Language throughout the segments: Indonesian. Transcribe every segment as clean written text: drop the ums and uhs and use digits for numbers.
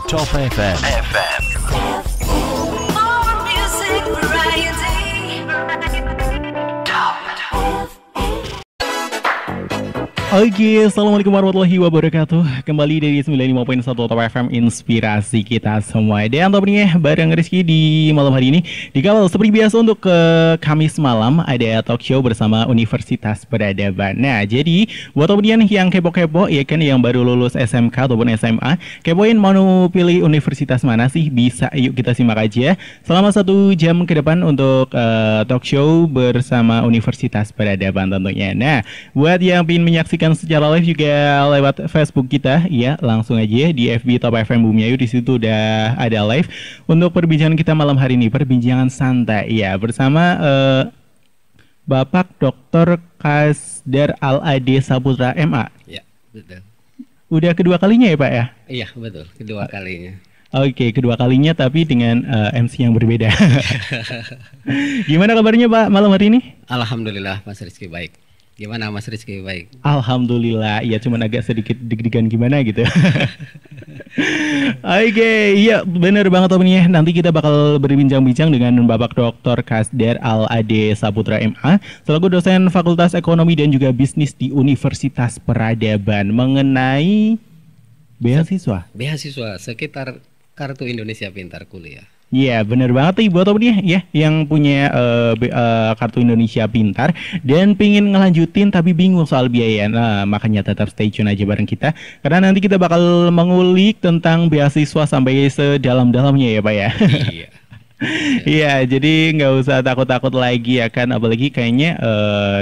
Top FM. More music variety. Oke, assalamualaikum warahmatullahi wabarakatuh. Kembali dari 95.1 Top FM, inspirasi kita semua. Dan top nih bareng Rizky di malam hari ini. Dikawal seperti biasa untuk ke Kamis malam ada talk show bersama Universitas Peradaban. Nah, jadi buat top nih yang kepo-kepo ya kan, yang baru lulus SMK ataupun SMA, kepoin mau pilih universitas mana sih? Bisa, yuk kita simak aja selama 1 jam ke depan untuk talk show bersama Universitas Peradaban tentunya. Nah, buat yang ingin menyaksikan secara live juga lewat Facebook kita, ya langsung aja di FB Top FM Bumi Ayu, di situ udah ada live untuk perbincangan kita malam hari ini, perbincangan santai ya bersama Bapak Dr. Kasdar Al-Ade Saputra MA. Ya, betul. Udah kedua kalinya ya Pak ya? Iya, betul. Kedua kalinya. Oke, kedua kalinya tapi dengan MC yang berbeda. Gimana kabarnya Pak malam hari ini? Alhamdulillah Mas Rizky baik. Gimana Mas Rizky baik? Alhamdulillah, ya cuman agak sedikit deg-degan gimana gitu. Oke, iya bener banget Om ya. Nanti kita bakal berbincang-bincang dengan Bapak Dr. Kasdar Al-Ade Saputra MA selaku dosen Fakultas Ekonomi dan juga Bisnis di Universitas Peradaban mengenai beasiswa. Beasiswa sekitar Kartu Indonesia Pintar Kuliah. Iya bener banget nih buat Om nih ya yang punya Kartu Indonesia Pintar dan pingin ngelanjutin tapi bingung soal biaya. Nah makanya tetap stay tune aja bareng kita, karena nanti kita bakal mengulik tentang beasiswa sampai sedalam-dalamnya ya Pak ya. Iya. Iya, jadi nggak usah takut-takut lagi ya kan, apalagi kayaknya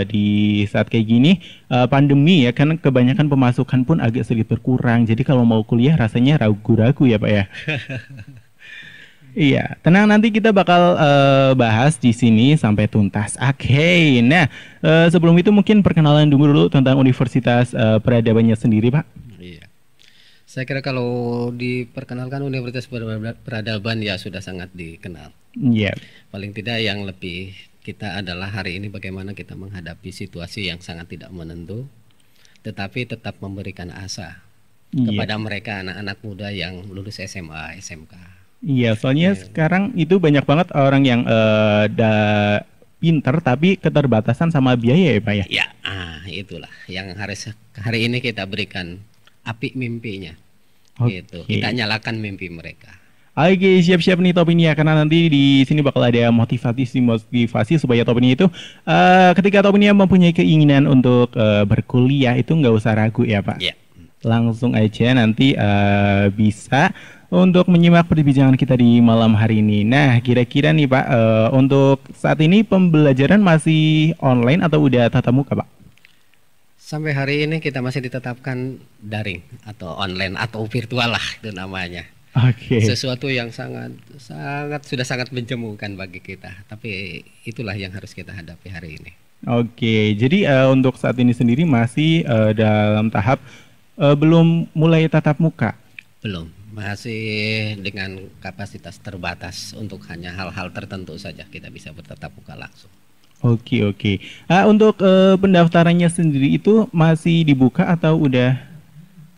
di saat kayak gini pandemi ya kan, kebanyakan pemasukan pun agak sedikit berkurang. Jadi kalau mau kuliah rasanya ragu-ragu ya Pak ya. Iya, tenang, nanti kita bakal bahas di sini sampai tuntas. Oke, nah sebelum itu mungkin perkenalan dulu tentang Universitas Peradabannya sendiri Pak. Iya. Saya kira kalau diperkenalkan Universitas Peradaban ya sudah sangat dikenal. Iya. Paling tidak yang lebih kita adalah hari ini bagaimana kita menghadapi situasi yang sangat tidak menentu, tetapi tetap memberikan asa kepada mereka anak-anak muda yang lulus SMA, SMK. Iya, soalnya sekarang itu banyak banget orang yang pinter tapi keterbatasan sama biaya ya Pak ya. Ya, itulah yang hari ini kita berikan api mimpinya. Gitu. Kita nyalakan mimpi mereka. Oke, siap-siap nih Top ini ya, karena nanti di sini bakal ada motivasi supaya Top ini itu ketika Top ini mempunyai keinginan untuk berkuliah itu nggak usah ragu ya Pak. Ya. Langsung aja nanti bisa untuk menyimak perbincangan kita di malam hari ini. Nah, kira-kira nih Pak, untuk saat ini pembelajaran masih online atau udah tatap muka Pak? Sampai hari ini kita masih ditetapkan daring atau online atau virtual lah itu namanya. Oke. Sesuatu yang sudah sangat menjemukan bagi kita. Tapi itulah yang harus kita hadapi hari ini. Oke, jadi untuk saat ini sendiri masih dalam tahap belum mulai tatap muka? Belum. Masih dengan kapasitas terbatas untuk hanya hal-hal tertentu saja kita bisa bertatap muka langsung. Oke. Untuk pendaftarannya sendiri itu masih dibuka atau udah?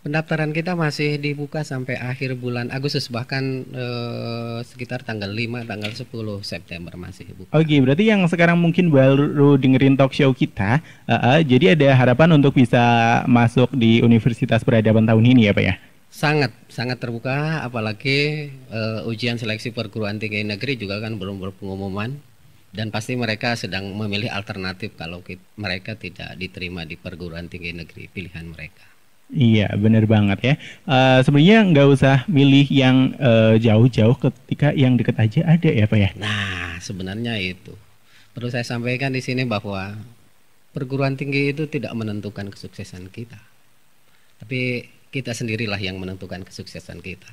Pendaftaran kita masih dibuka sampai akhir bulan Agustus, bahkan sekitar tanggal 5, tanggal 10 September masih dibuka. Oke, berarti yang sekarang mungkin baru dengerin talk show kita, jadi ada harapan untuk bisa masuk di Universitas Peradaban tahun ini ya Pak ya? Sangat terbuka, apalagi ujian seleksi perguruan tinggi negeri juga kan belum berpengumuman, dan pasti mereka sedang memilih alternatif kalau mereka tidak diterima di perguruan tinggi negeri pilihan mereka. Iya benar banget ya. Sebenarnya nggak usah milih yang jauh-jauh, ketika yang dekat aja ada ya Pak ya. Nah sebenarnya itu perlu saya sampaikan di sini bahwa perguruan tinggi itu tidak menentukan kesuksesan kita, tapi kita sendirilah yang menentukan kesuksesan kita.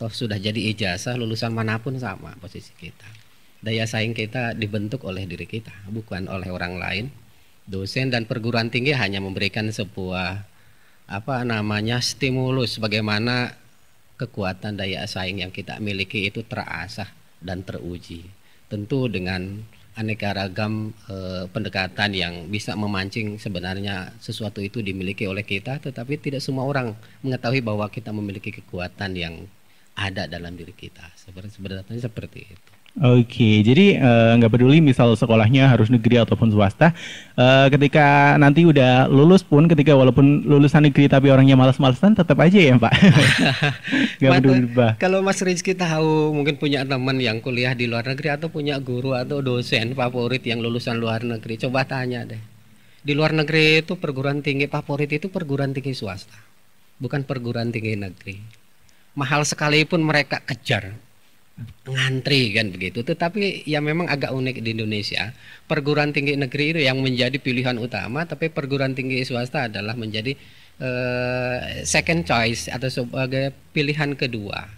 Toh sudah jadi ijazah, lulusan manapun sama posisi kita. Daya saing kita dibentuk oleh diri kita, bukan oleh orang lain. Dosen dan perguruan tinggi hanya memberikan sebuah stimulus bagaimana kekuatan daya saing yang kita miliki itu terasah dan teruji. Tentu dengan aneka ragam pendekatan yang bisa memancing sebenarnya sesuatu itu dimiliki oleh kita, tetapi tidak semua orang mengetahui bahwa kita memiliki kekuatan yang ada dalam diri kita. Sebenarnya seperti itu. Oke, jadi nggak peduli misal sekolahnya harus negeri ataupun swasta, ketika nanti udah lulus pun, ketika walaupun lulusan negeri tapi orangnya malas-malasan, tetap aja ya Pak. Nggak peduli Pak. Kalau Mas Rizky tahu mungkin punya teman yang kuliah di luar negeri atau punya guru atau dosen favorit yang lulusan luar negeri, coba tanya deh. Di luar negeri itu perguruan tinggi favorit itu perguruan tinggi swasta, bukan perguruan tinggi negeri. Mahal sekalipun mereka kejar, ngantri kan begitu. Tetapi ya memang agak unik di Indonesia, perguruan tinggi negeri itu yang menjadi pilihan utama, tapi perguruan tinggi swasta adalah menjadi second choice atau sebagai pilihan kedua.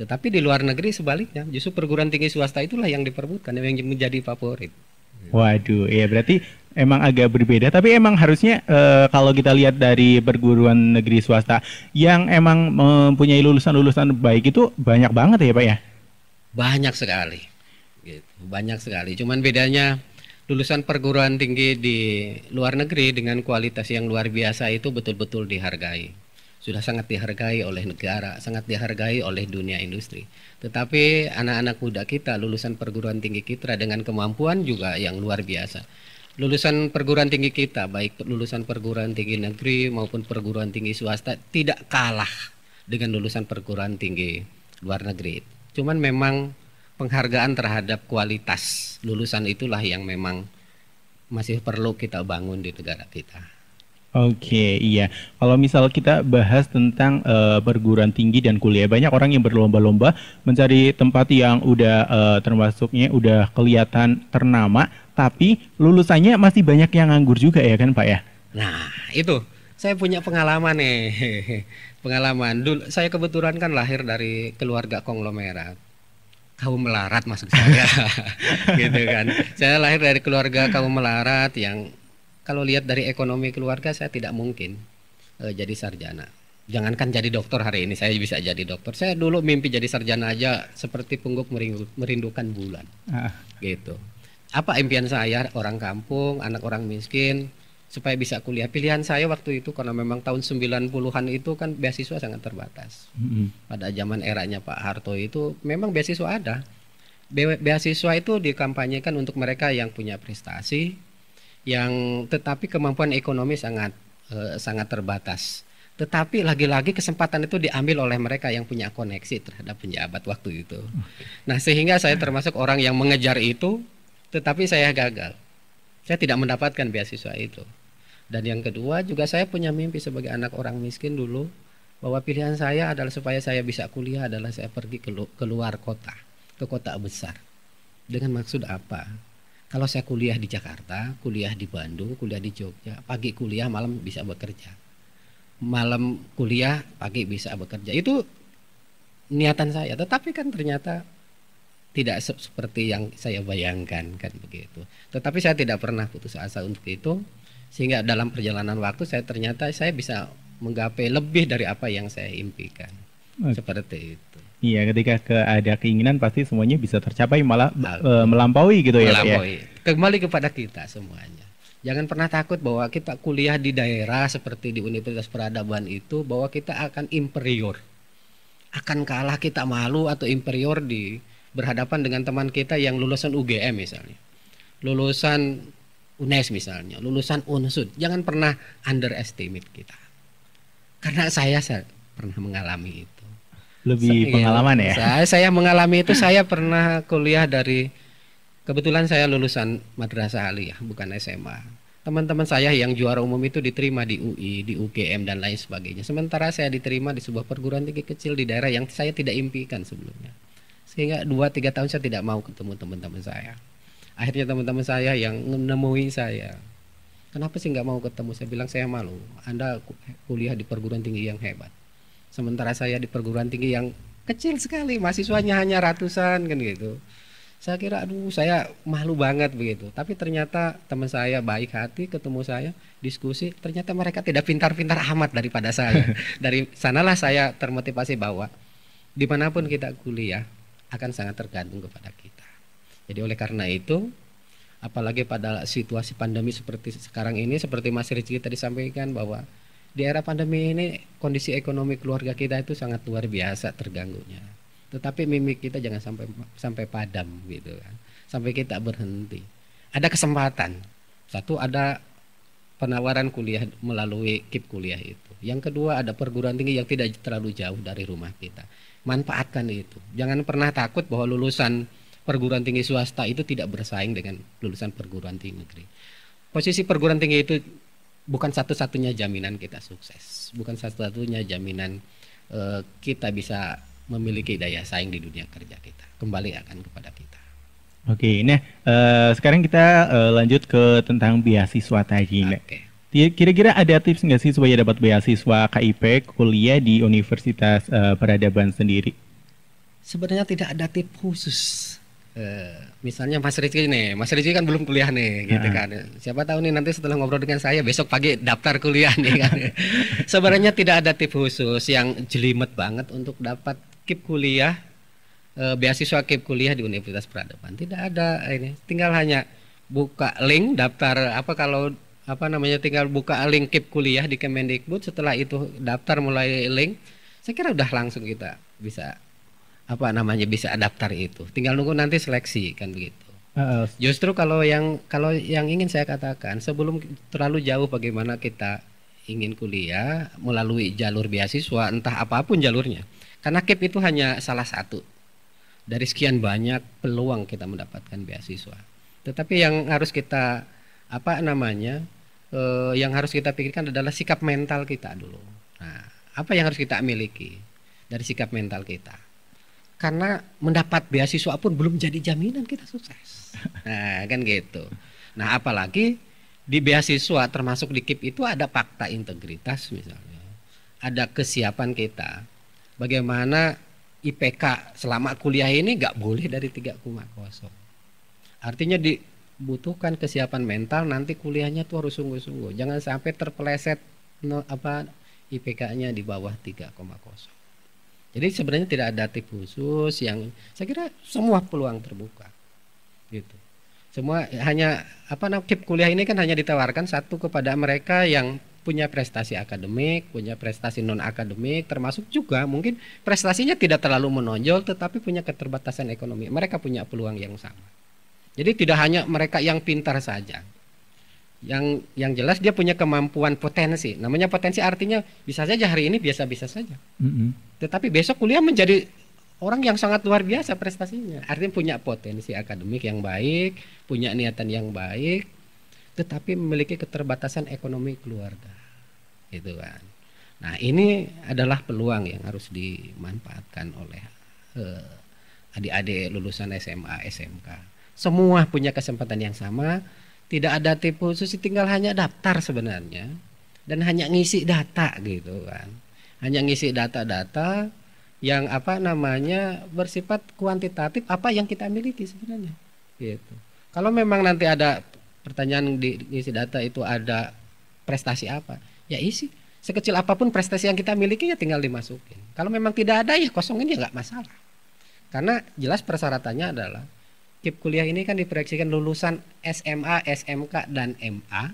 Tetapi di luar negeri sebaliknya, justru perguruan tinggi swasta itulah yang diperebutkan, yang menjadi favorit. Waduh, ya berarti emang agak berbeda. Tapi emang harusnya kalau kita lihat dari perguruan negeri swasta yang emang mempunyai lulusan-lulusan baik itu banyak banget ya Pak ya? Banyak sekali, gitu. Banyak sekali. Cuman bedanya lulusan perguruan tinggi di luar negeri dengan kualitas yang luar biasa itu betul-betul dihargai. Sudah sangat dihargai oleh negara, sangat dihargai oleh dunia industri. Tetapi anak-anak muda kita lulusan perguruan tinggi kita dengan kemampuan juga yang luar biasa. Lulusan perguruan tinggi kita, baik lulusan perguruan tinggi negeri maupun perguruan tinggi swasta, tidak kalah dengan lulusan perguruan tinggi luar negeri. Cuman memang penghargaan terhadap kualitas lulusan itulah yang memang masih perlu kita bangun di negara kita. Oke, iya. Kalau misal kita bahas tentang perguruan tinggi dan kuliah, banyak orang yang berlomba-lomba mencari tempat yang udah termasuknya udah kelihatan ternama, tapi lulusannya masih banyak yang nganggur juga ya kan Pak ya? Nah, itu saya punya pengalaman nih. Pengalaman. Dulu saya kebetulan kan lahir dari keluarga konglomerat. Kaum melarat maksud saya. Gitu kan. Saya lahir dari keluarga kaum melarat yang kalau lihat dari ekonomi keluarga saya tidak mungkin jadi sarjana. Jangankan jadi dokter hari ini, saya bisa jadi dokter. Saya dulu mimpi jadi sarjana aja seperti pungguk merindukan bulan. Gitu. Apa impian saya, orang kampung, anak orang miskin, supaya bisa kuliah. Pilihan saya waktu itu karena memang tahun 90-an itu kan beasiswa sangat terbatas. Pada zaman eranya Pak Harto itu memang beasiswa ada. Beasiswa itu dikampanyekan untuk mereka yang punya prestasi, yang tetapi kemampuan ekonomi sangat terbatas. Tetapi lagi-lagi kesempatan itu diambil oleh mereka yang punya koneksi terhadap penjabat waktu itu. Nah, sehingga saya termasuk orang yang mengejar itu, tetapi saya gagal. Saya tidak mendapatkan beasiswa itu. Dan yang kedua juga saya punya mimpi sebagai anak orang miskin dulu, bahwa pilihan saya adalah supaya saya bisa kuliah adalah saya pergi ke luar kota, ke kota besar. Dengan maksud apa? Kalau saya kuliah di Jakarta, kuliah di Bandung, kuliah di Jogja, pagi kuliah, malam bisa bekerja. Malam kuliah, pagi bisa bekerja. Itu niatan saya. Tetapi kan ternyata tidak seperti yang saya bayangkan kan begitu. Tetapi saya tidak pernah putus asa untuk itu, sehingga dalam perjalanan waktu ternyata saya bisa menggapai lebih dari apa yang saya impikan. Seperti itu. Iya, ketika ada keinginan pasti semuanya bisa tercapai, malah melampaui gitu ya Pak ya. Kembali kepada kita semuanya. Jangan pernah takut bahwa kita kuliah di daerah seperti di Universitas Peradaban itu bahwa kita akan inferior. Akan kalah, kita malu atau inferior di berhadapan dengan teman kita yang lulusan UGM misalnya. Lulusan UNES misalnya, lulusan UNSUD. Jangan pernah underestimate kita. Karena saya pernah mengalami itu. Lebih pengalaman ya. Saya mengalami itu. Saya pernah kuliah kebetulan saya lulusan Madrasah Aliyah, bukan SMA. Teman-teman saya yang juara umum itu diterima di UI, di UGM dan lain sebagainya. Sementara saya diterima di sebuah perguruan tinggi kecil di daerah yang saya tidak impikan sebelumnya. Sehingga 2-3 tahun saya tidak mau ketemu teman-teman saya. Akhirnya teman-teman saya yang menemui saya. Kenapa sih nggak mau ketemu? Saya bilang saya malu. Anda kuliah di perguruan tinggi yang hebat. Sementara saya di perguruan tinggi yang kecil sekali, mahasiswanya hanya ratusan kan gitu. Saya kira saya malu banget begitu. Tapi ternyata teman saya baik hati, ketemu saya, diskusi, ternyata mereka tidak pintar-pintar amat daripada saya. Dari sanalah saya termotivasi bahwa dimanapun kita kuliah akan sangat tergantung kepada kita. Jadi oleh karena itu, apalagi pada situasi pandemi seperti sekarang ini, seperti Mas Rizky tadi sampaikan bahwa di era pandemi ini kondisi ekonomi keluarga kita itu sangat luar biasa terganggunya. tetapi mimik kita jangan sampai sampai padam gitu kan, sampai kita berhenti. Ada kesempatan, satu ada penawaran kuliah melalui KIP kuliah itu. Yang kedua ada perguruan tinggi yang tidak terlalu jauh dari rumah kita. Manfaatkan itu. Jangan pernah takut bahwa lulusan perguruan tinggi swasta itu tidak bersaing dengan lulusan perguruan tinggi negeri. Posisi perguruan tinggi itu bukan satu-satunya jaminan kita sukses, bukan satu-satunya jaminan kita bisa memiliki daya saing di dunia kerja kita. Kembali akan kepada kita. Oke, nah sekarang kita lanjut ke tentang beasiswa tadi. Oke. Kira-kira ada tips nggak sih supaya dapat beasiswa KIP kuliah di Universitas Peradaban sendiri? Sebenarnya tidak ada tips khusus. Misalnya Mas Rizky nih, Mas Rizky kan belum kuliah nih, gitu kan. Siapa tahu nih nanti setelah ngobrol dengan saya besok pagi daftar kuliah nih kan. Sebenarnya tidak ada tips khusus yang jelimet banget untuk dapat KIP kuliah, beasiswa KIP kuliah di Universitas Peradaban. Tidak ada ini, tinggal hanya buka link daftar tinggal buka link KIP kuliah di Kemendikbud. Setelah itu daftar mulai link, saya kira udah langsung kita bisa bisa daftar itu. Tinggal nunggu nanti seleksi kan begitu. Justru kalau yang ingin saya katakan, sebelum terlalu jauh bagaimana kita ingin kuliah melalui jalur beasiswa, entah apapun jalurnya. Karena KIP itu hanya salah satu dari sekian banyak peluang kita mendapatkan beasiswa. Tetapi yang harus kita yang harus kita pikirkan adalah sikap mental kita dulu. Nah, apa yang harus kita miliki dari sikap mental kita? Karena mendapat beasiswa pun belum jadi jaminan kita sukses. Nah, kan gitu. Nah, apalagi di beasiswa termasuk di KIP itu ada fakta integritas misalnya. Ada kesiapan kita. Bagaimana IPK selama kuliah ini nggak boleh dari 3,0. Artinya dibutuhkan kesiapan mental, nanti kuliahnya tuh harus sungguh-sungguh. Jangan sampai terpeleset IPK-nya di bawah 3,0. Jadi sebenarnya tidak ada tips khusus, yang saya kira semua peluang terbuka. Gitu. Semua hanya KIP kuliah ini kan hanya ditawarkan satu kepada mereka yang punya prestasi akademik, punya prestasi non akademik, termasuk juga mungkin prestasinya tidak terlalu menonjol tetapi punya keterbatasan ekonomi. Mereka punya peluang yang sama. Jadi tidak hanya mereka yang pintar saja. Yang jelas dia punya kemampuan potensi. Namanya potensi artinya bisa saja hari ini biasa-biasa saja. Tetapi besok kuliah menjadi orang yang sangat luar biasa prestasinya. Artinya punya potensi akademik yang baik, punya niatan yang baik, tetapi memiliki keterbatasan ekonomi keluarga. Gitu kan. Nah, ini adalah peluang yang harus dimanfaatkan oleh adik-adik lulusan SMA, SMK. Semua punya kesempatan yang sama. Tidak ada tipe khusus, tinggal hanya daftar sebenarnya dan hanya ngisi data gitu kan. Hanya ngisi data-data yang bersifat kuantitatif apa yang kita miliki sebenarnya. Gitu. Kalau memang nanti ada pertanyaan di ngisi data itu ada prestasi apa, ya isi. Sekecil apapun prestasi yang kita miliki ya tinggal dimasukin. Kalau memang tidak ada ya kosongin ya nggak masalah. Karena jelas persyaratannya adalah KIP kuliah ini kan diproyeksikan lulusan SMA, SMK, dan MA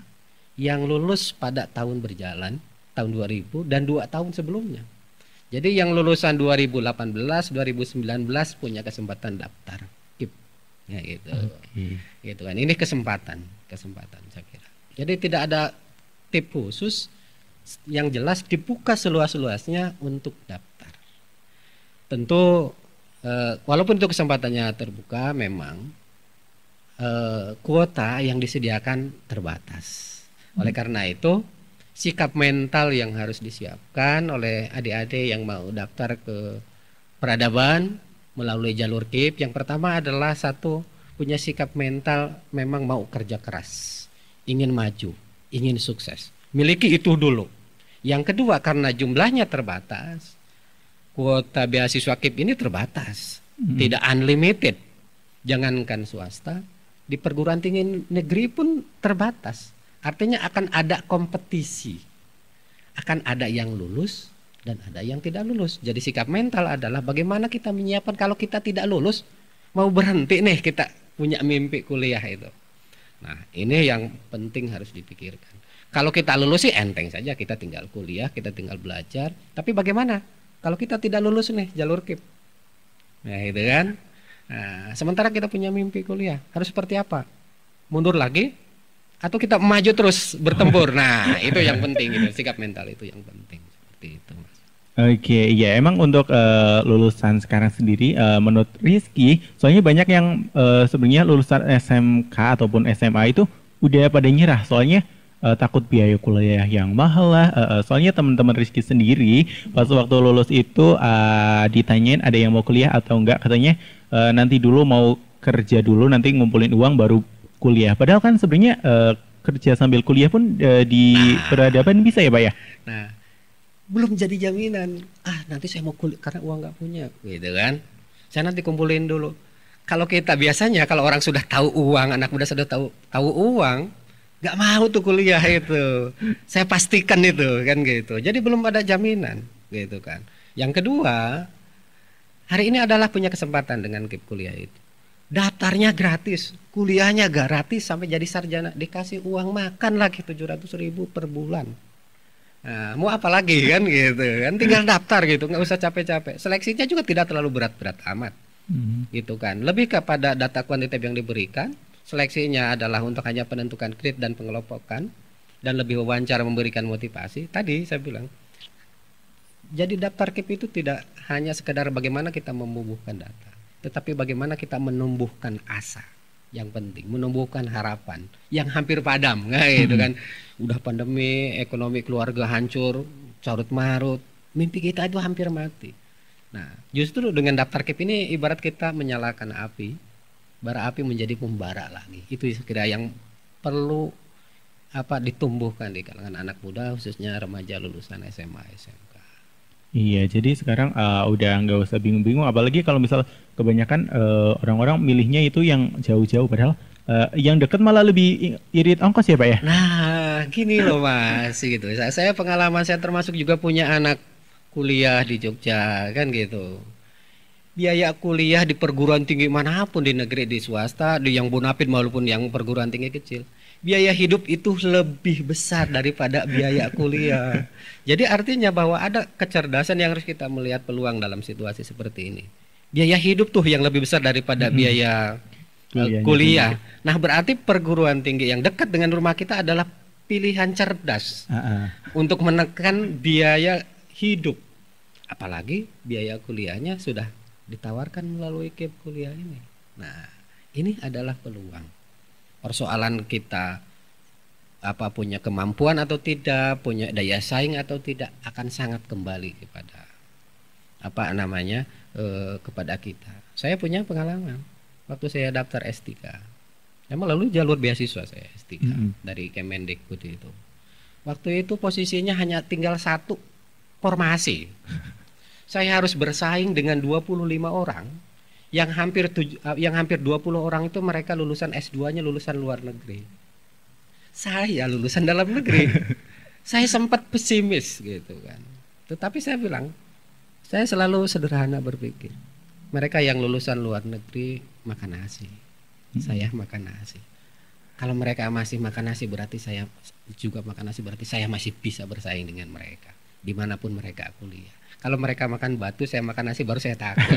yang lulus pada tahun berjalan, tahun 2000 dan 2 tahun sebelumnya. Jadi yang lulusan 2018, 2019 punya kesempatan daftar KIP. Ya gitu. Gitu kan. Ini kesempatan saya kira. Jadi tidak ada tips khusus, yang jelas dibuka seluas-luasnya untuk daftar. Tentu walaupun itu kesempatannya terbuka, memang kuota yang disediakan terbatas. Oleh karena itu, sikap mental yang harus disiapkan oleh adik-adik yang mau daftar ke peradaban melalui jalur KIP. Yang pertama adalah satu, punya sikap mental memang mau kerja keras, ingin maju, ingin sukses. Miliki itu dulu. Yang kedua, karena jumlahnya terbatas, kuota beasiswa KIP ini terbatas, tidak unlimited. Jangankan swasta, di perguruan tinggi negeri pun terbatas. Artinya akan ada kompetisi, akan ada yang lulus dan ada yang tidak lulus. Jadi sikap mental adalah bagaimana kita menyiapkan kalau kita tidak lulus, mau berhenti nih kita punya mimpi kuliah itu. Nah, ini yang penting harus dipikirkan. Kalau kita lulus sih enteng saja, kita tinggal kuliah, kita tinggal belajar. Tapi bagaimana kalau kita tidak lulus nih jalur KIP? Nah, itu kan. Nah, sementara kita punya mimpi kuliah, harus seperti apa? Mundur lagi atau kita maju terus bertempur? Nah, itu yang penting itu, sikap mental itu yang penting seperti itu, Mas. Oke, ya emang untuk lulusan sekarang sendiri, menurut Rizky, soalnya banyak yang sebenarnya lulusan SMK ataupun SMA itu udah pada nyerah, soalnya takut biaya kuliah yang mahal lah. Soalnya teman-teman Rizky sendiri pas waktu lulus itu ditanyain ada yang mau kuliah atau enggak, katanya nanti dulu mau kerja dulu, nanti ngumpulin uang baru kuliah. Padahal kan sebenarnya kerja sambil kuliah pun di peradaban bisa ya, Pak ya? Nah, belum jadi jaminan. Nanti saya mau kuliah karena uang nggak punya, gitu kan? Saya nanti kumpulin dulu. Kalau kita biasanya kalau orang sudah tahu uang, anak muda sudah tahu uang, nggak mau tuh kuliah itu. Saya pastikan itu kan gitu. Jadi belum ada jaminan, gitu kan. Yang kedua, hari ini adalah punya kesempatan dengan KIP kuliah itu. Daftarnya gratis, kuliahnya gratis sampai jadi sarjana, dikasih uang makan lagi 700.000 per bulan. Nah, mau apa lagi kan gitu kan, tinggal daftar gitu, nggak usah capek-capek. Seleksinya juga tidak terlalu berat-berat amat, gitu kan. Lebih kepada data kuantitatif yang diberikan. Seleksinya adalah untuk hanya penentukan grade dan pengelompokan, dan lebih wawancara memberikan motivasi. Tadi saya bilang, jadi daftar KIP itu tidak hanya sekedar bagaimana kita membubuhkan data, tetapi bagaimana kita menumbuhkan asa. Yang penting menumbuhkan harapan yang hampir padam, nah, gitu kan. Udah pandemi, ekonomi keluarga hancur, carut marut, mimpi kita itu hampir mati. Nah, justru dengan daftar KIP ini ibarat kita menyalakan api, bara api menjadi membara lagi. Itu kira yang perlu ditumbuhkan di kalangan anak muda, khususnya remaja lulusan SMA SMK. Iya, jadi sekarang udah nggak usah bingung-bingung, apalagi kalau misal kebanyakan orang-orang milihnya itu yang jauh-jauh, padahal yang dekat malah lebih irit ongkos ya, Pak ya? Nah, gini loh Mas, gitu. Saya pengalaman saya termasuk juga punya anak kuliah di Jogja, kan gitu. Biaya kuliah di perguruan tinggi manapun, di negeri, di swasta, di yang bonafit maupun yang perguruan tinggi kecil, biaya hidup itu lebih besar daripada biaya kuliah. Jadi artinya bahwa ada kecerdasan yang harus kita melihat peluang dalam situasi seperti ini. Biaya hidup tuh yang lebih besar daripada biaya kuliah. Nah, berarti perguruan tinggi yang dekat dengan rumah kita adalah pilihan cerdas untuk menekan biaya hidup. Apalagi biaya kuliahnya sudah ditawarkan melalui KIP kuliah ini. Nah, ini adalah peluang. Persoalan kita punya kemampuan atau tidak, punya daya saing atau tidak, akan sangat kembali kepada kepada kita. Saya punya pengalaman waktu saya daftar S3. Saya melalui jalur beasiswa saya S3 dari Kemendikbud itu. Waktu itu posisinya hanya tinggal satu formasi. Saya harus bersaing dengan 25 orang yang hampir 20 orang itu mereka lulusan S2-nya lulusan luar negeri. Saya lulusan dalam negeri. Saya sempat pesimis gitu kan. Tetapi saya bilang, saya selalu sederhana berpikir. Mereka yang lulusan luar negeri makan nasi. Saya makan nasi. Kalau mereka masih makan nasi berarti saya juga makan nasi, berarti saya masih bisa bersaing dengan mereka dimanapun mereka kuliah. Kalau mereka makan batu, saya makan nasi, baru saya takut.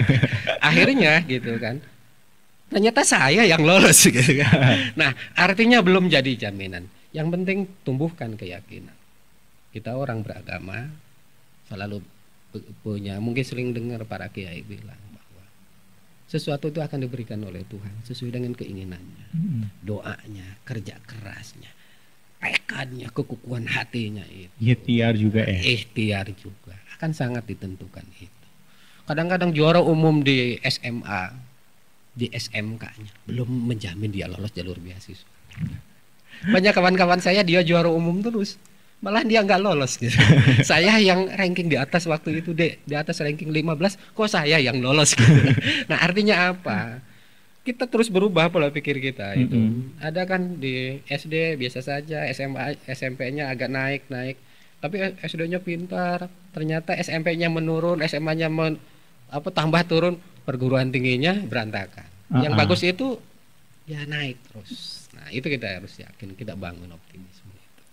Akhirnya gitu kan, ternyata saya yang lolos gitu kan. Nah, artinya belum jadi jaminan. Yang penting tumbuhkan keyakinan. Kita orang beragama selalu punya, mungkin sering dengar para kiai bilang bahwa sesuatu itu akan diberikan oleh Tuhan sesuai dengan keinginannya, doanya, kerja kerasnya, tekadnya, kekukuhan hatinya itu. Ikhtiar juga ya. Ikhtiar juga akan sangat ditentukan itu. Kadang-kadang juara umum di SMA, di SMK-nya belum menjamin dia lolos jalur beasiswa. Banyak kawan-kawan saya dia juara umum terus, malah dia nggak lolos gitu. Saya yang ranking di atas waktu itu di atas ranking 15, kok saya yang lolos gitu. Nah, artinya apa? Kita terus berubah pola pikir kita itu. Ada kan di SD biasa saja, SMA, SMP-nya agak naik, tapi SD-nya pintar, ternyata SMP-nya menurun, SMA-nya tambah turun, perguruan tingginya berantakan. Yang bagus itu ya naik terus. Nah, itu kita harus yakin, kita bangun optimisme itu.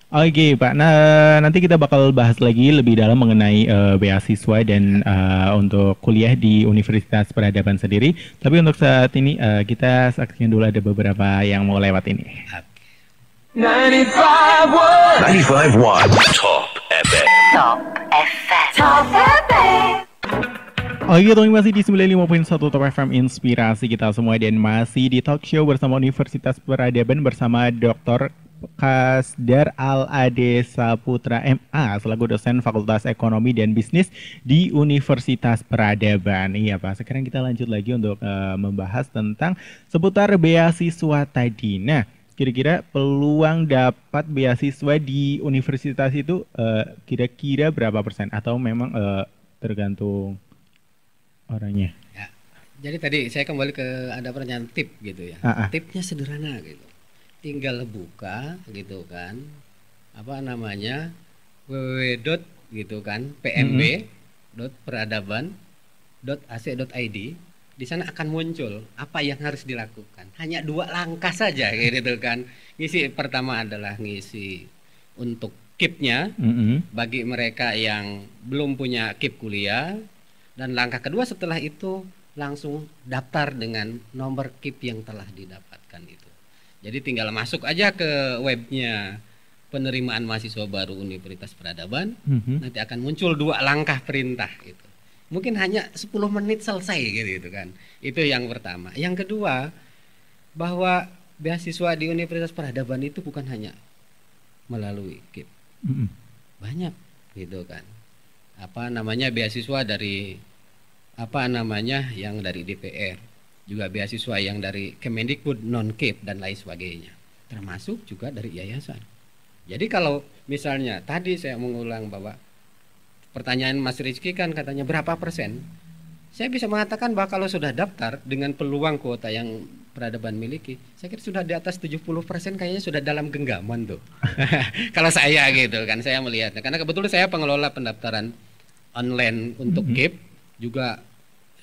Oke Pak, nah nanti kita bakal bahas lagi lebih dalam mengenai beasiswa dan untuk kuliah di Universitas Peradaban sendiri. Tapi untuk saat ini kita saksikan dulu ada beberapa yang mau lewat ini. 95.1 Top FM. Oke, teman masih di 95.1 Top FM Inspirasi kita semua dan masih di talk show bersama Universitas Peradaban bersama Dr. Kasdar Al-Ade Saputra MA selaku dosen Fakultas Ekonomi dan Bisnis di Universitas Peradaban. Iya Pak, sekarang kita lanjut lagi untuk membahas tentang seputar beasiswa tadi. Nah, kira-kira peluang dapat beasiswa di universitas itu kira-kira berapa persen atau memang tergantung orangnya? Ya. Jadi tadi saya kembali ke ada pertanyaan tip gitu ya. Tipnya sederhana gitu. Tinggal buka gitu kan. Apa namanya? www. gitu kan, pmb.peradaban.ac.id. Di sana akan muncul apa yang harus dilakukan. Hanya 2 langkah saja gitu kan. Ngisi pertama adalah ngisi untuk KIP-nya bagi mereka yang belum punya KIP kuliah. Dan langkah kedua setelah itu langsung daftar dengan nomor KIP yang telah didapatkan itu. Jadi tinggal masuk aja ke webnya penerimaan mahasiswa baru Universitas Peradaban. Nanti akan muncul 2 langkah perintah itu. Mungkin hanya 10 menit selesai gitu kan. Itu yang pertama. Yang kedua, bahwa beasiswa di Universitas Peradaban itu bukan hanya melalui KIP. Banyak gitu kan. Apa namanya beasiswa dari yang dari DPR, juga beasiswa yang dari Kemendikbud non KIP dan lain sebagainya, termasuk juga dari yayasan. Jadi kalau misalnya tadi saya mengulang bahwa pertanyaan Mas Rizky kan katanya berapa persen, saya bisa mengatakan bahwa kalau sudah daftar dengan peluang kuota yang Peradaban miliki, saya kira sudah di atas 70% kayaknya sudah dalam genggaman tuh. Kalau saya gitu kan, saya melihatnya karena kebetulan saya pengelola pendaftaran online untuk KIP juga.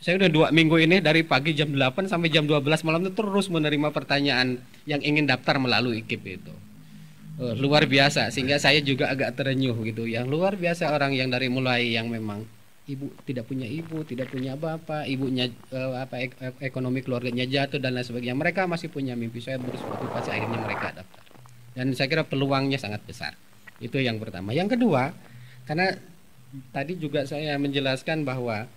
Saya udah 2 minggu ini dari pagi jam 8 sampai jam 12 malam itu terus menerima pertanyaan yang ingin daftar melalui KIP itu. Luar biasa, sehingga saya juga agak terenyuh gitu. Yang luar biasa orang yang dari mulai yang memang tidak punya bapak, ibunya ekonomi keluarganya jatuh dan lain sebagainya. Mereka masih punya mimpi. Saya bermotivasi akhirnya mereka daftar. Dan saya kira peluangnya sangat besar. Itu yang pertama. Yang kedua, karena tadi juga saya menjelaskan bahwa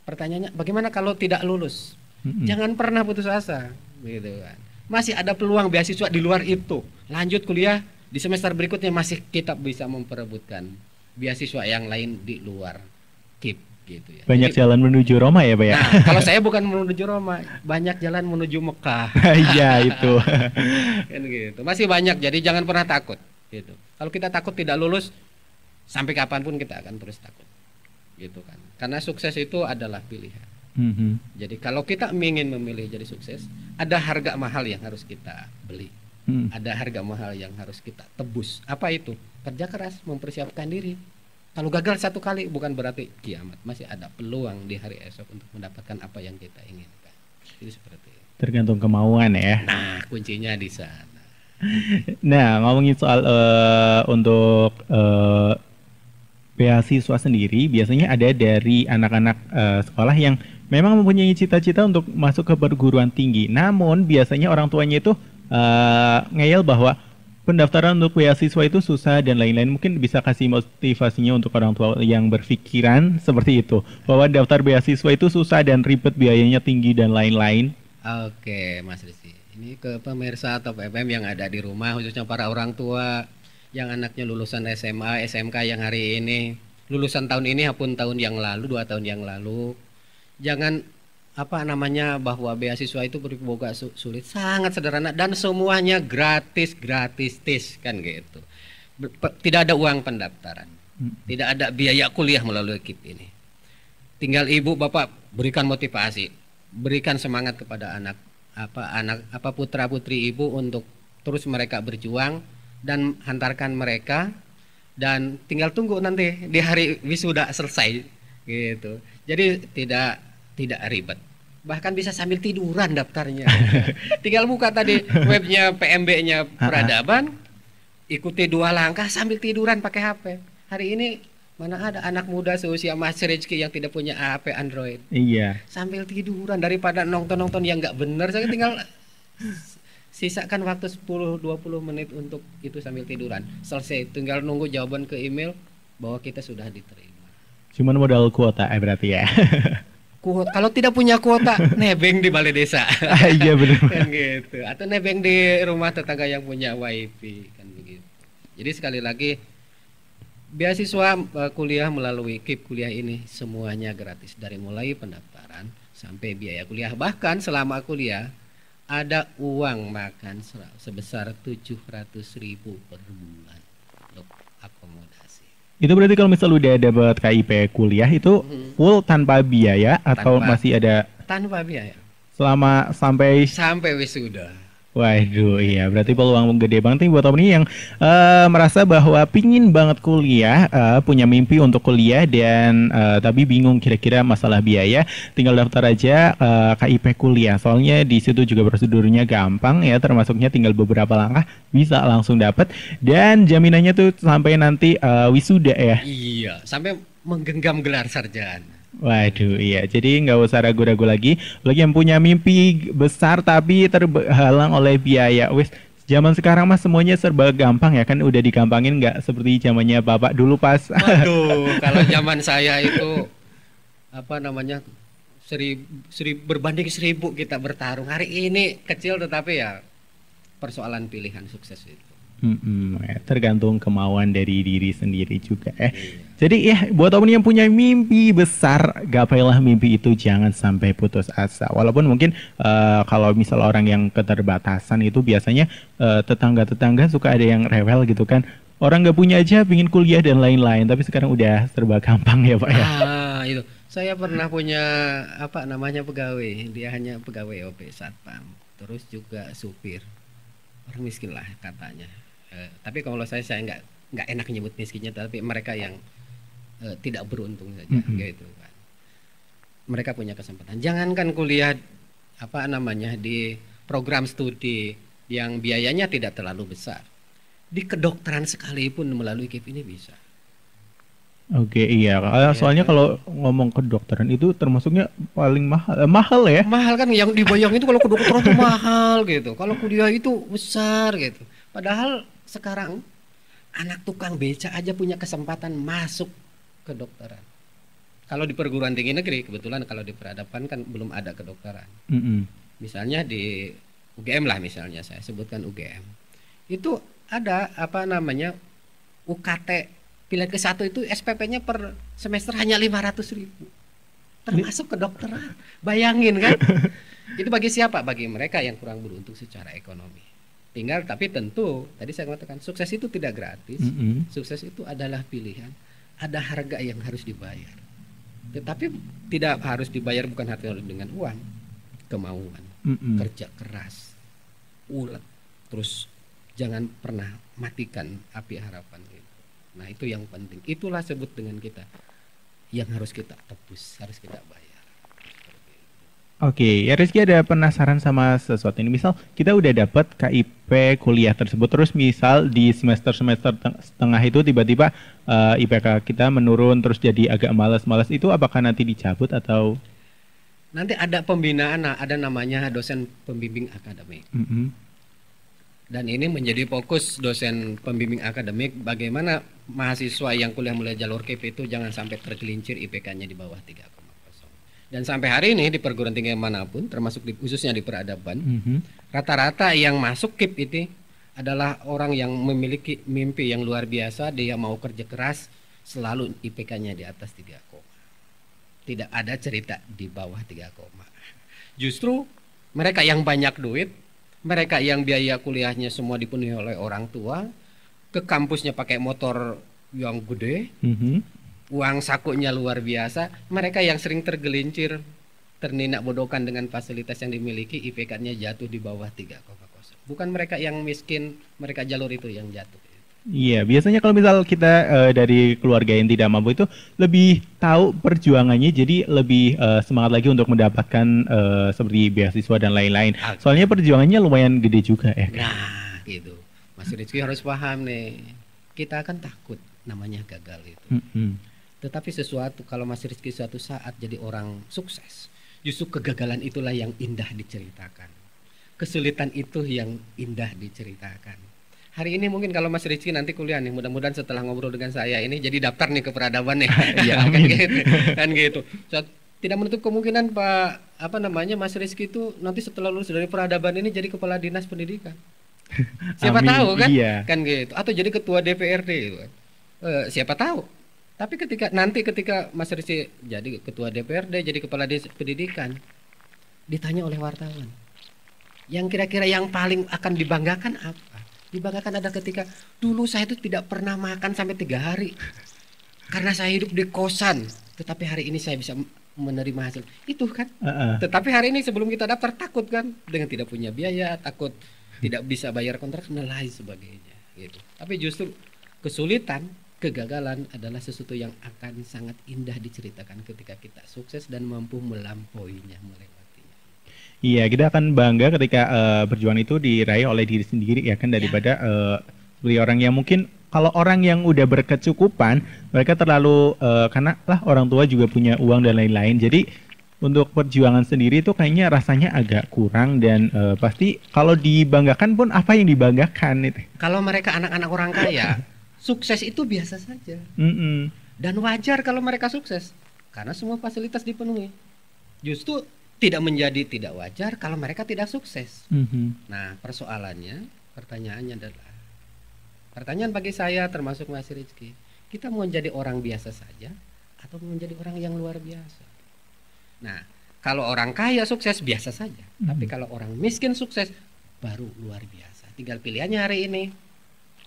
pertanyaannya bagaimana kalau tidak lulus? Jangan pernah putus asa, gitu kan. Masih ada peluang beasiswa di luar itu. Lanjut kuliah di semester berikutnya masih kita bisa memperebutkan beasiswa yang lain di luar KIP, gitu ya. Banyak jalan menuju Roma ya Pak ya? Nah, kalau saya bukan menuju Roma, banyak jalan menuju Mekah. Iya itu. Kan gitu. Masih banyak, jadi jangan pernah takut, gitu. Kalau kita takut tidak lulus, sampai kapanpun kita akan terus takut. Gitu kan, karena sukses itu adalah pilihan. Jadi kalau kita ingin memilih jadi sukses, ada harga mahal yang harus kita beli, ada harga mahal yang harus kita tebus. Apa itu? Kerja keras, mempersiapkan diri. Kalau gagal 1 kali bukan berarti kiamat, masih ada peluang di hari esok untuk mendapatkan apa yang kita inginkan. Jadi seperti itu. Tergantung kemauan ya. Nah, kuncinya di sana. Nah, ngomongin soal untuk beasiswa sendiri, biasanya ada dari anak-anak sekolah yang memang mempunyai cita-cita untuk masuk ke perguruan tinggi. Namun biasanya orang tuanya itu ngeyel bahwa pendaftaran untuk beasiswa itu susah dan lain-lain. Mungkin bisa kasih motivasinya untuk orang tua yang berpikiran seperti itu, bahwa daftar beasiswa itu susah dan ribet, biayanya tinggi dan lain-lain. Oke, Mas Rizky. Ini ke pemirsa Top FM yang ada di rumah, khususnya para orang tua yang anaknya lulusan SMA, SMK yang hari ini, lulusan tahun ini maupun tahun yang lalu, 2 tahun yang lalu. Jangan bahwa beasiswa itu berboga sulit, sangat sederhana dan semuanya gratis kan gitu. Tidak ada uang pendaftaran, tidak ada biaya kuliah melalui KIP ini. Tinggal ibu bapak berikan motivasi, berikan semangat kepada anak putra putri ibu untuk terus mereka berjuang dan hantarkan mereka, dan tinggal tunggu nanti di hari wisuda selesai gitu. Jadi tidak ribet, bahkan bisa sambil tiduran daftarnya. Tinggal buka tadi webnya PMB-nya Peradaban, ikuti 2 langkah sambil tiduran pakai HP. Hari ini mana ada anak muda seusia Mas Rizky yang tidak punya HP Android. Iya. Sambil tiduran daripada nonton-nonton yang nggak benar, saya tinggal sisakan waktu 10-20 menit untuk itu sambil tiduran. Selesai, tinggal nunggu jawaban ke email bahwa kita sudah diterima. Cuman modal kuota berarti ya. Kalau tidak punya kuota, nebeng di balai desa. Iya benar. Kan gitu. Atau nebeng di rumah tetangga yang punya wifi kan begitu. Jadi sekali lagi beasiswa kuliah melalui KIP kuliah ini semuanya gratis dari mulai pendaftaran sampai biaya kuliah. Bahkan selama kuliah ada uang makan sebesar 700.000 per bulan untuk akomodasi. Itu berarti kalau misal udah dapat KIP kuliah itu full tanpa biaya atau masih ada tanpa biaya selama sampai wisuda. Waduh, iya berarti peluang gede banget nih buat Om nih yang merasa bahwa pingin banget kuliah, punya mimpi untuk kuliah dan tapi bingung kira-kira masalah biaya, tinggal daftar aja KIP kuliah. Soalnya di situ juga prosedurnya gampang ya, termasuknya tinggal beberapa langkah bisa langsung dapat dan jaminannya tuh sampai nanti wisuda ya. Iya, sampai menggenggam gelar sarjana. Waduh, iya. Jadi nggak usah ragu-ragu lagi. Bagi yang punya mimpi besar tapi terhalang oleh biaya. Wes, zaman sekarang mas semuanya serba gampang ya kan? Udah digampangin nggak seperti zamannya bapak dulu pas. Waduh, kalau zaman saya itu apa namanya berbanding 1000 kita bertarung. Hari ini kecil tetapi ya persoalan pilihan sukses itu. Ya, tergantung kemauan dari diri sendiri juga ya. Jadi ya buat temen yang punya mimpi besar, gapailah mimpi itu, jangan sampai putus asa. Walaupun mungkin kalau misal orang yang keterbatasan itu biasanya tetangga-tetangga suka ada yang rewel gitu kan. Orang nggak punya aja pingin kuliah dan lain-lain, tapi sekarang udah serba gampang ya Pak ya. Itu. Saya pernah punya apa namanya pegawai, dia hanya pegawai OP Satpam, terus juga supir. Orang miskin lah katanya. Tapi kalau saya nggak enak nyebut miskinnya, tapi mereka yang tidak beruntung saja gitu kan. Mereka punya kesempatan. Jangankan kuliah apa namanya di program studi yang biayanya tidak terlalu besar. Di kedokteran sekalipun melalui KIP ini bisa. Oke, iya. Soalnya kalau ngomong kedokteran itu termasuknya paling mahal ya. Mahal kan, yang dibayang itu kalau kedokteran itu mahal gitu. Kalau kuliah itu besar gitu. Padahal sekarang anak tukang beca aja punya kesempatan masuk kedokteran. Kalau di perguruan tinggi negeri, kebetulan kalau di peradaban kan belum ada kedokteran. Misalnya di UGM lah, misalnya saya sebutkan UGM. Itu ada apa namanya UKT pilihan ke-1 itu SPP-nya per semester hanya 500.000. Termasuk kedokteran. Bayangin kan? Itu bagi siapa? Bagi mereka yang kurang beruntung secara ekonomi. Tinggal, tapi tentu tadi saya mengatakan sukses itu tidak gratis. Sukses itu adalah pilihan. Ada harga yang harus dibayar. Tetapi tidak harus dibayar bukan hanya dengan uang, kemauan, kerja keras, ulet, terus jangan pernah matikan api harapan gitu. Nah itu yang penting. Itulah sebut dengan kita yang harus kita tebus, harus kita bayar. Oke, ya Rizky ada penasaran sama sesuatu ini. Misal kita udah dapat KIP kuliah tersebut, terus misal di semester setengah itu tiba-tiba IPK kita menurun terus jadi agak malas-malas, itu apakah nanti dicabut atau? Nanti ada pembinaan, ada namanya dosen pembimbing akademik. Dan ini menjadi fokus dosen pembimbing akademik, bagaimana mahasiswa yang kuliah melalui jalur KIP itu jangan sampai tergelincir IPK-nya di bawah 3,0. Dan sampai hari ini di perguruan tinggi manapun, termasuk khususnya di peradaban, rata-rata yang masuk KIP itu adalah orang yang memiliki mimpi yang luar biasa. Dia mau kerja keras, selalu IPK-nya di atas 3, tidak ada cerita di bawah 3. Justru mereka yang banyak duit, mereka yang biaya kuliahnya semua dipenuhi oleh orang tua, ke kampusnya pakai motor yang gede, uang sakunya luar biasa, mereka yang sering tergelincir, terninak bodokan dengan fasilitas yang dimiliki, IPK-nya jatuh di bawah 3,0. Bukan mereka yang miskin, mereka jalur itu yang jatuh. Iya, biasanya kalau misal kita dari keluarga yang tidak mampu itu lebih tahu perjuangannya, jadi lebih semangat lagi untuk mendapatkan seperti beasiswa dan lain-lain. Soalnya perjuangannya lumayan gede juga ya. Nah, gitu. Mas Rizky harus paham nih, kita akan takut namanya gagal itu. Tetapi kalau Mas Rizky suatu saat jadi orang sukses, justru kegagalan itulah yang indah diceritakan. Kesulitan itu yang indah diceritakan. Hari ini mungkin kalau Mas Rizky nanti kuliah nih, mudah-mudahan setelah ngobrol dengan saya ini jadi daftar nih ke peradaban nih. Ya, amin. kan gitu. Tidak menutup kemungkinan Mas Rizky itu nanti setelah lulus dari peradaban ini jadi kepala dinas pendidikan. Siapa Amin, tahu kan? iya. Kan gitu. Atau jadi ketua DPRD gitu kan. Siapa tahu. Tapi ketika Mas Rizky jadi ketua DPRD, jadi kepala dinas pendidikan, ditanya oleh wartawan, yang kira-kira yang paling akan dibanggakan apa? Dibanggakan adalah ketika dulu saya itu tidak pernah makan sampai 3 hari karena saya hidup di kosan, tetapi hari ini saya bisa menerima hasil itu kan. Tetapi hari ini sebelum kita daftar takut kan, dengan tidak punya biaya, takut tidak bisa bayar kontrak dan lain sebagainya gitu. Tapi justru kesulitan, kegagalan adalah sesuatu yang akan sangat indah diceritakan ketika kita sukses dan mampu melampauinya, melewatinya. Iya, kita akan bangga ketika perjuangan itu diraih oleh diri sendiri ya kan, daripada seperti orang yang mungkin kalau orang yang udah berkecukupan mereka terlalu karena lah orang tua juga punya uang dan lain-lain. Jadi untuk perjuangan sendiri itu kayaknya rasanya agak kurang dan pasti kalau dibanggakan pun apa yang dibanggakan itu. Kalau mereka anak-anak orang kaya, sukses itu biasa saja. Dan wajar kalau mereka sukses karena semua fasilitas dipenuhi. Justru tidak menjadi tidak wajar kalau mereka tidak sukses. Nah, pertanyaannya adalah, pertanyaan bagi saya termasuk Mas Rizky, kita mau jadi orang biasa saja atau mau menjadi orang yang luar biasa? Nah, kalau orang kaya sukses biasa saja, tapi kalau orang miskin sukses baru luar biasa. Tinggal pilihannya hari ini.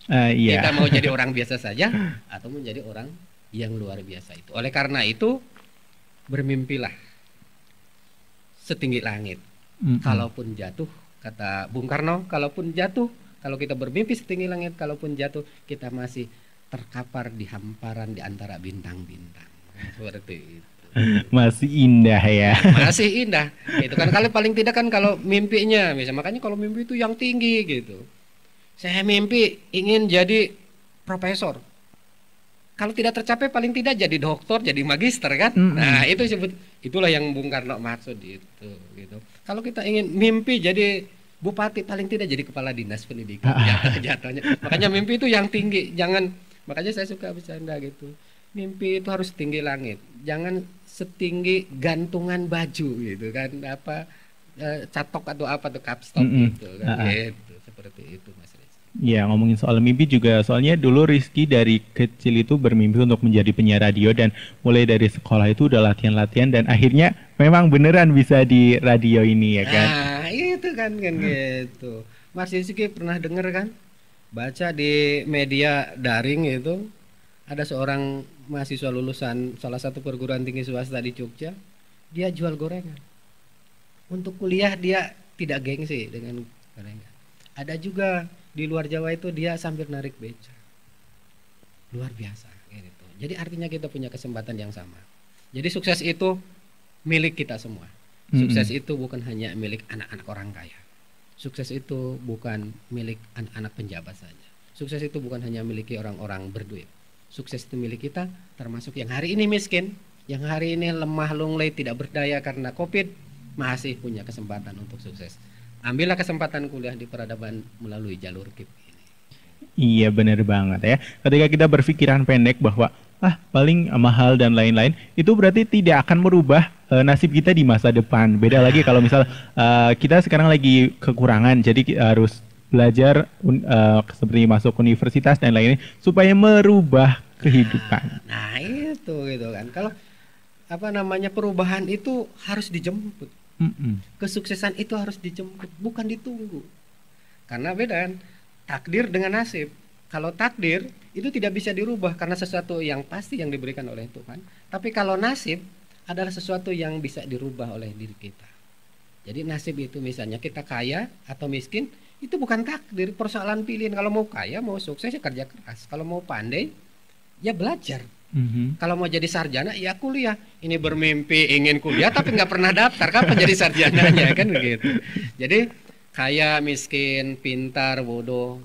Kita mau jadi orang biasa saja atau menjadi orang yang luar biasa itu. Oleh karena itu, bermimpilah setinggi langit. Kalaupun jatuh, kata Bung Karno, kalaupun jatuh, kalau kita bermimpi setinggi langit, kalaupun jatuh, kita masih terkapar di hamparan di antara bintang-bintang. Seperti itu. Masih indah ya. Masih indah. Itu kan kalau paling tidak kan kalau mimpinya, misalnya makanya kalau mimpi itu yang tinggi gitu. Saya mimpi ingin jadi profesor. Kalau tidak tercapai paling tidak jadi doktor, jadi magister kan. Nah, itulah yang Bung Karno maksud itu gitu. Kalau kita ingin mimpi jadi bupati, paling tidak jadi kepala dinas pendidikan. Jatuhnya. Makanya mimpi itu yang tinggi, makanya saya suka bercanda gitu. Mimpi itu harus tinggi langit. Jangan setinggi gantungan baju gitu kan, catok atau apa tuh kapstok gitu kan. Gitu, seperti itu Mas. Ya, ngomongin soal mimpi juga, soalnya dulu Rizky dari kecil itu bermimpi untuk menjadi penyiar radio dan mulai dari sekolah itu udah latihan-latihan dan akhirnya memang beneran bisa di radio ini ya kan. Nah, itu kan gitu. Mas Rizky pernah dengar kan? Baca di media daring itu ada seorang mahasiswa lulusan salah satu perguruan tinggi swasta di Jogja, dia jual gorengan. Untuk kuliah dia tidak gengsi dengan gorengan. Ada juga di luar Jawa itu dia sambil narik beca. Luar biasa gitu. Jadi artinya kita punya kesempatan yang sama. Jadi sukses itu milik kita semua. Sukses itu bukan hanya milik anak-anak orang kaya. Sukses itu bukan milik anak-anak penjabat saja. Sukses itu bukan hanya miliki orang-orang berduit. Sukses itu milik kita, termasuk yang hari ini miskin, yang hari ini lemah lunglai tidak berdaya karena Covid, masih punya kesempatan untuk sukses. Ambillah kesempatan kuliah di peradaban melalui jalur KIP ini. Iya, benar banget ya. Ketika kita berpikiran pendek bahwa paling mahal dan lain-lain, itu berarti tidak akan merubah nasib kita di masa depan. Beda lagi kalau misal kita sekarang lagi kekurangan, jadi harus belajar seperti masuk universitas dan lain-lain supaya merubah kehidupan. Nah itu gitu kan. Kalau perubahan itu harus dijemput. Kesuksesan itu harus dijemput, bukan ditunggu. Karena beda kan, takdir dengan nasib. Kalau takdir itu tidak bisa dirubah karena sesuatu yang pasti yang diberikan oleh Tuhan. Tapi kalau nasib adalah sesuatu yang bisa dirubah oleh diri kita. Jadi nasib itu misalnya kita kaya atau miskin, itu bukan takdir, persoalan pilihan. Kalau mau kaya, mau sukses ya kerja keras. Kalau mau pandai ya belajar. Kalau mau jadi sarjana ya kuliah. Ini bermimpi ingin kuliah tapi nggak pernah daftar, kapan jadi sarjananya kan begitu. Jadi kaya, miskin, pintar, bodoh,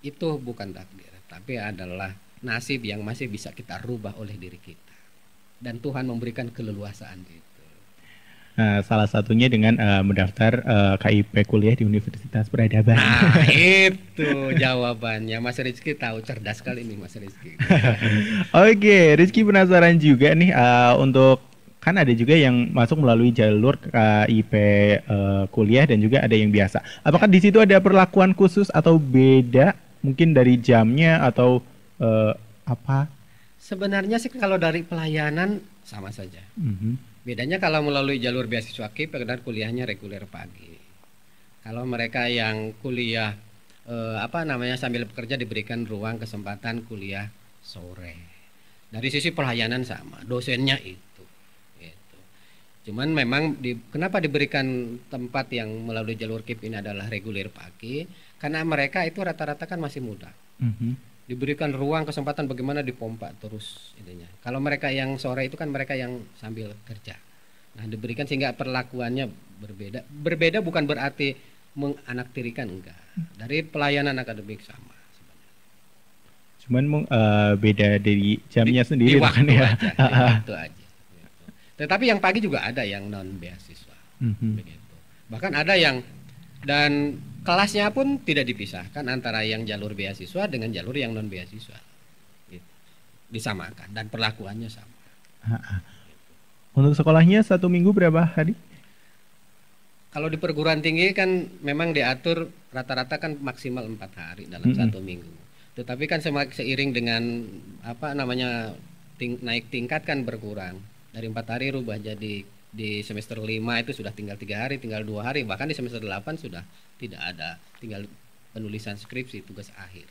itu bukan takdir, tapi adalah nasib yang masih bisa kita rubah oleh diri kita. Dan Tuhan memberikan keleluasaan itu. Nah, salah satunya dengan mendaftar KIP kuliah di Universitas Peradaban. Nah, itu jawabannya. Mas Rizky tahu, cerdas sekali nih Mas Rizky. Oke, Rizky penasaran juga nih untuk kan ada juga yang masuk melalui jalur KIP kuliah dan juga ada yang biasa. Apakah di situ ada perlakuan khusus atau beda mungkin dari jamnya atau apa? Sebenarnya sih kalau dari pelayanan sama saja. Bedanya kalau melalui jalur beasiswa KIP, benar kuliahnya reguler pagi. Kalau mereka yang kuliah sambil bekerja diberikan ruang kesempatan kuliah sore. Dari sisi pelayanan sama, dosennya itu. Gitu. Cuman memang kenapa diberikan tempat yang melalui jalur KIP ini adalah reguler pagi? Karena mereka itu rata-rata kan masih muda. Diberikan ruang kesempatan bagaimana dipompa terus ininya. Kalau mereka yang sore itu kan mereka yang sambil kerja. Nah, diberikan sehingga perlakuannya berbeda. Berbeda bukan berarti menganaktirikan, enggak. Dari pelayanan akademik sama sebenarnya. Cuman beda dari jamnya sendiri di waktu kan ya. aja, di waktu aja. Gitu. Tetapi yang pagi juga ada yang non beasiswa. Begitu. Bahkan ada yang dan kelasnya pun tidak dipisahkan antara yang jalur beasiswa dengan jalur yang non beasiswa, gitu. Disamakan dan perlakuannya sama. Untuk sekolahnya 1 minggu berapa hari? Kalau di perguruan tinggi kan memang diatur rata-rata kan maksimal 4 hari dalam 1 minggu. Tetapi kan seiring dengan naik tingkat kan berkurang dari 4 hari rubah jadi di semester 5 itu sudah tinggal 3 hari, tinggal 2 hari, bahkan di semester 8 sudah tidak ada, tinggal penulisan skripsi, tugas akhir.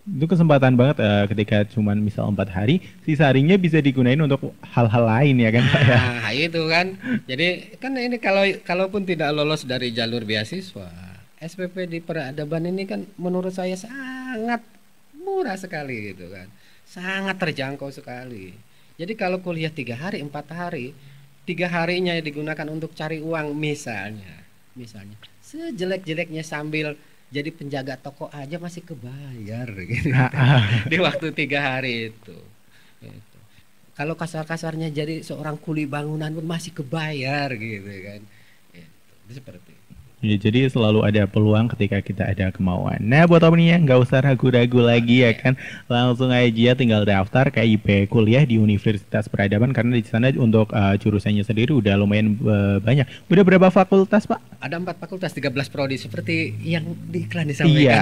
Itu kesempatan banget ketika cuman misal 4 hari, sisa harinya bisa digunain untuk hal-hal lain ya kan Pak ya. Nah, itu kan. Jadi kan ini kalaupun tidak lolos dari jalur beasiswa, SPP di peradaban ini kan menurut saya sangat murah sekali gitu kan. Sangat terjangkau sekali. Jadi kalau kuliah 3 hari, 4 hari, 3 harinya digunakan untuk cari uang misalnya sejelek-jeleknya sambil jadi penjaga toko aja masih kebayar gitu. Di waktu 3 hari itu. Gitu. Kalau kasar-kasarnya jadi seorang kuli bangunan pun masih kebayar gitu kan. Itu seperti itu. Ya, jadi selalu ada peluang ketika kita ada kemauan. Nah, buat temen ya nggak usah ragu-ragu lagi ya kan, langsung aja tinggal daftar KIP kuliah di Universitas Peradaban karena di sana untuk jurusannya sendiri udah lumayan banyak. Udah berapa fakultas Pak? Ada 4 fakultas, 13 prodi seperti yang di iklan disampaikan. Iya,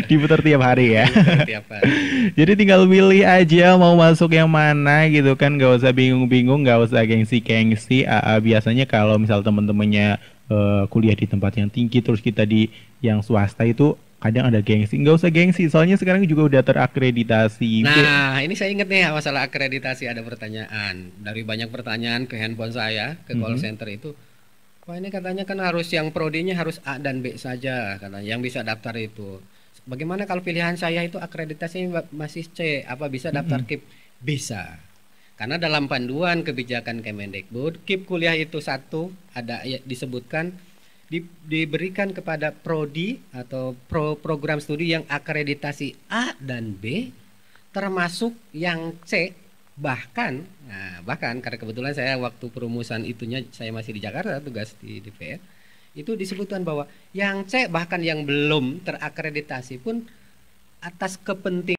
diputar tiap hari ya. Tiap hari. Jadi tinggal pilih aja mau masuk yang mana gitu kan, nggak usah bingung-bingung, nggak usah gengsi-gengsi. Biasanya kalau misal temen-temennya kuliah di tempat yang tinggi terus kita di yang swasta itu kadang ada gengsi. Nggak usah gengsi, soalnya sekarang juga udah terakreditasi. Nah, ini saya ingat nih masalah akreditasi, ada pertanyaan. Dari banyak pertanyaan ke handphone saya, ke call center itu, wah ini katanya kan harus yang prodinya harus A dan B saja katanya yang bisa daftar itu. Bagaimana kalau pilihan saya itu akreditasi masih C, apa bisa daftar KIP? Bisa. Karena dalam panduan kebijakan Kemendikbud, KIP kuliah itu ada disebutkan diberikan kepada prodi atau program studi yang akreditasi A dan B, termasuk yang C, bahkan karena kebetulan saya waktu perumusan itunya saya masih di Jakarta tugas di DPR, itu disebutkan bahwa yang C bahkan yang belum terakreditasi pun atas kepentingan